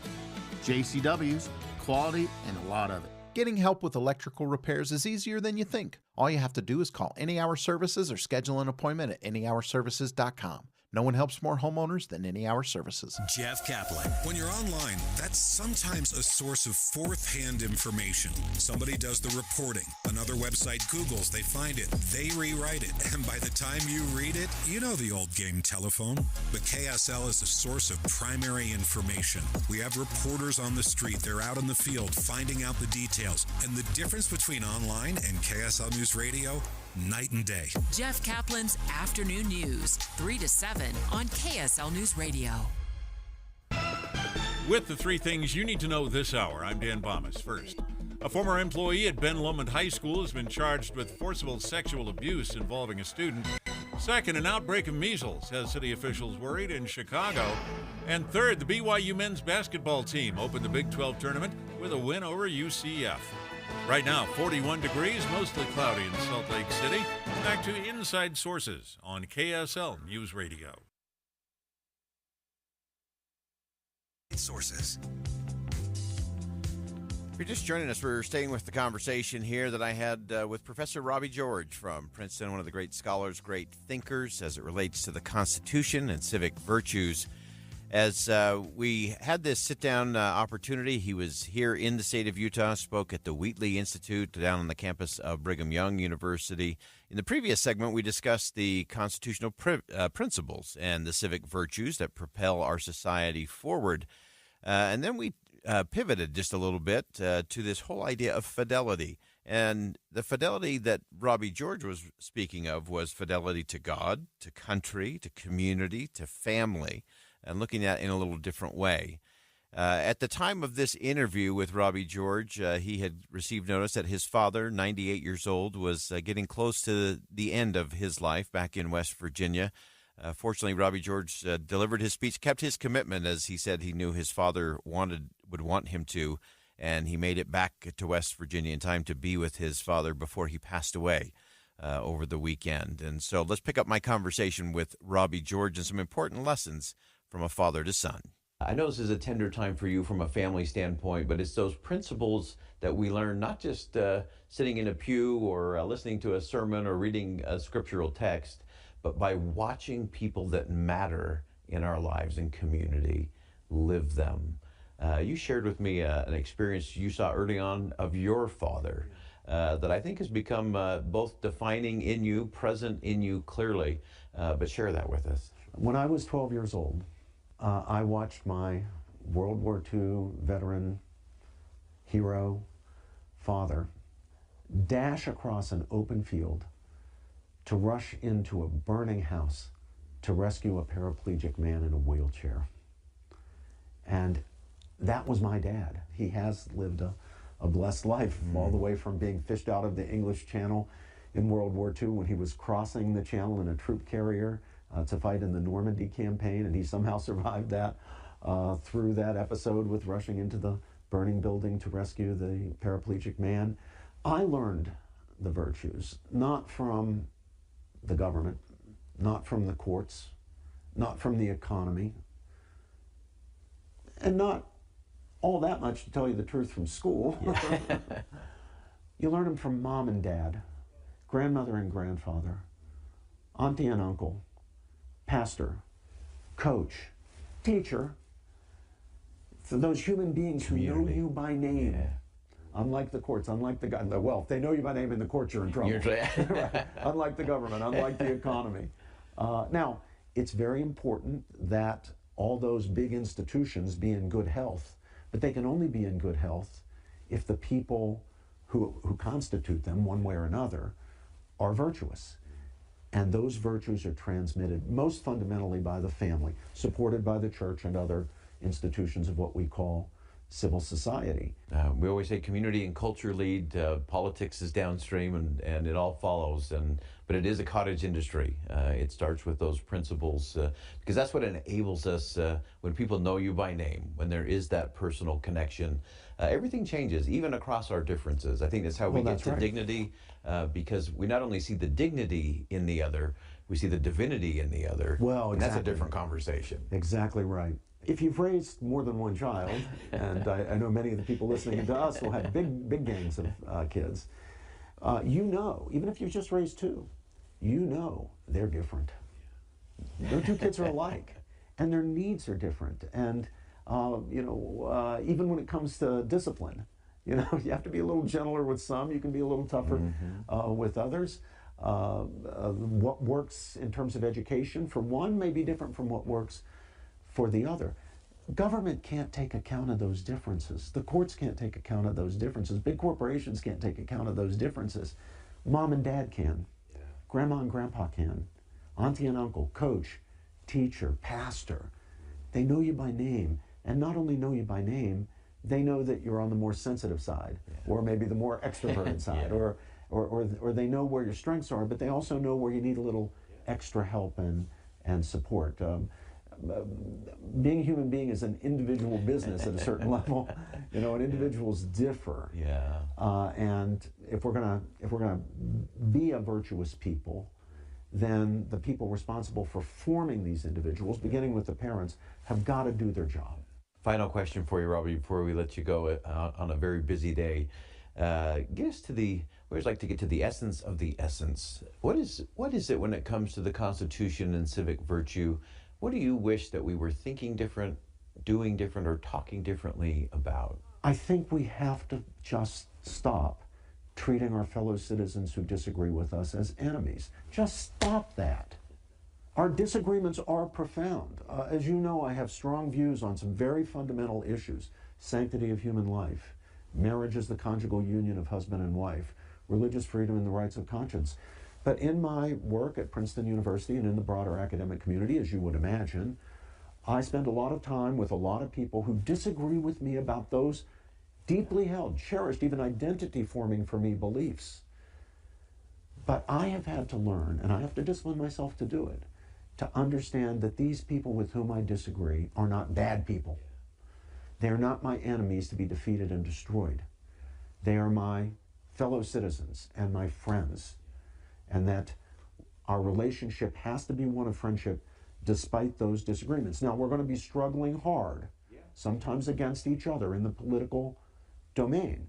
JCW's, quality and a lot of it. Getting help with electrical repairs is easier than you think. All you have to do is call Any Hour Services or schedule an appointment at anyhourservices.com. No one helps more homeowners than Any Hour Services. Jeff Kaplan. When you're online, that's sometimes a source of fourth-hand information. Somebody does the reporting. Another website Googles, they find it, they rewrite it, and by the time you read it, you know the old game telephone. But KSL is a source of primary information. We have reporters on the street. They're out in the field finding out the details. And the difference between online and KSL News Radio, night and day. Jeff Kaplan's Afternoon News, 3 to 7 on KSL News Radio. With the 3 things you need to know this hour, I'm Dan Bomas. First, A former employee at Ben Lomond High School has been charged with forcible sexual abuse involving a student. Second, an outbreak of measles has city officials worried in Chicago. And third, the BYU men's basketball team opened the Big 12 tournament with a win over UCF. Right now, 41 degrees, mostly cloudy in Salt Lake City. Back to Inside Sources on KSL News Radio. Sources. If you're just joining us, we're staying with the conversation here that I had with Professor Robbie George from Princeton, one of the great scholars, great thinkers as it relates to the Constitution and civic virtues. As we had this sit-down opportunity, he was here in the state of Utah, spoke at the Wheatley Institute down on the campus of Brigham Young University. In the previous segment, we discussed the constitutional principles and the civic virtues that propel our society forward. And then we pivoted just a little bit to this whole idea of fidelity. And the fidelity that Robbie George was speaking of was fidelity to God, to country, to community, to family, and looking at it in a little different way. At the time of this interview with Robbie George, he had received notice that his father, 98 years old, was getting close to the end of his life back in West Virginia. Fortunately, Robbie George delivered his speech, kept his commitment, as he said he knew his father would want him to, and he made it back to West Virginia in time to be with his father before he passed away over the weekend. And so let's pick up my conversation with Robbie George and some important lessons from a father to son. I know this is a tender time for you from a family standpoint, but it's those principles that we learn, not just sitting in a pew or listening to a sermon or reading a scriptural text, but by watching people that matter in our lives and community live them. You shared with me an experience you saw early on of your father that I think has become both defining in you, present in you clearly, but share that with us. When I was 12 years old, I watched my World War II veteran hero father dash across an open field to rush into a burning house to rescue a paraplegic man in a wheelchair. And that was my dad. He has lived a blessed life, all the way from being fished out of the English Channel in World War II when he was crossing the channel in a troop carrier to fight in the Normandy campaign, and he somehow survived that through that episode with rushing into the burning building to rescue the paraplegic man. I learned the virtues, not from the government, not from the courts, not from the economy, and not all that much, to tell you the truth, from school. You learn them from mom and dad, grandmother and grandfather, auntie and uncle, pastor, coach, teacher, for those human beings who know you by name. Yeah. Unlike the courts, unlike the government. Well, if they know you by name in the courts, you're in trouble. Right. Unlike the government, unlike the economy. Now, it's very important that all those big institutions be in good health, but they can only be in good health if the people who constitute them, one way or another, are virtuous. And those virtues are transmitted most fundamentally by the family, supported by the church and other institutions of what we call civil society. We always say community and culture lead, politics is downstream, and it all follows. But it is a cottage industry. It starts with those principles, because that's what enables us when people know you by name, when there is that personal connection. Everything changes, even across our differences. I think that's how we get to dignity, because we not only see the dignity in the other, we see the divinity in the other. Well, and that's a different conversation. Exactly right. If you've raised more than one child, and I know many of the people listening to us will have big gangs of kids, you know, even if you've just raised two, you know they're different. No two kids are alike, and their needs are different. And even when it comes to discipline, you have to be a little gentler with some. You can be a little tougher with others. What works in terms of education for one may be different from what works for the other. Government can't take account of those differences. The courts can't take account of those differences. Big corporations can't take account of those differences. Mom and dad can. Grandma and grandpa can. Auntie and uncle, coach, teacher, pastor. They know you by name. And not only know you by name, they know that you're on the more sensitive side, or maybe the more extroverted side, or they know where your strengths are, but they also know where you need a little extra help and support. Being a human being is an individual business at a certain level. And individuals differ. And if we're gonna be a virtuous people, then the people responsible for forming these individuals, beginning with the parents, have got to do their job. Final question for you, Robbie, before we let you go on a very busy day. Get us to we always like to get to the essence of the essence. What is it when it comes to the Constitution and civic virtue? What do you wish that we were thinking different, doing different, or talking differently about? I think we have to just stop treating our fellow citizens who disagree with us as enemies. Just stop that. Our disagreements are profound. As you know, I have strong views on some very fundamental issues: sanctity of human life, marriage as the conjugal union of husband and wife, religious freedom, and the rights of conscience. But in my work at Princeton University and in the broader academic community, as you would imagine, I spend a lot of time with a lot of people who disagree with me about those deeply held, cherished, even identity-forming for me beliefs. But I have had to learn, and I have to discipline myself to do it, to understand that these people with whom I disagree are not bad people. They are not my enemies to be defeated and destroyed. They are my fellow citizens and my friends, and that our relationship has to be one of friendship despite those disagreements. Now, we're going to be struggling hard, sometimes against each other in the political domain.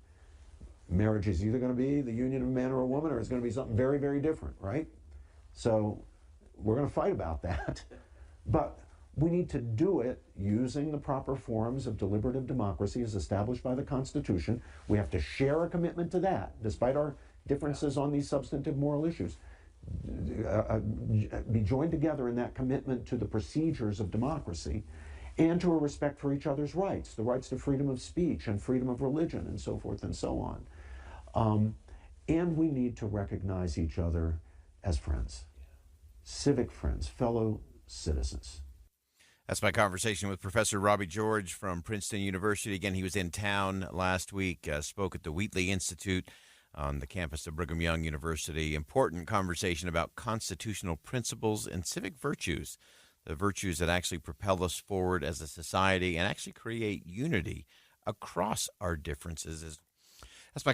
Marriage is either going to be the union of a man or a woman, or it's going to be something very, very different, right? So we're going to fight about that. But we need to do it using the proper forms of deliberative democracy as established by the Constitution. We have to share a commitment to that, despite our differences on these substantive moral issues. Be joined together in that commitment to the procedures of democracy and to a respect for each other's rights, the rights to freedom of speech and freedom of religion and so forth and so on. And we need to recognize each other as friends, civic friends, fellow citizens. That's my conversation with Professor Robbie George from Princeton University. Again, he was in town last week, spoke at the Wheatley Institute on the campus of Brigham Young University. Important conversation about constitutional principles and civic virtues, the virtues that actually propel us forward as a society and actually create unity across our differences. That's my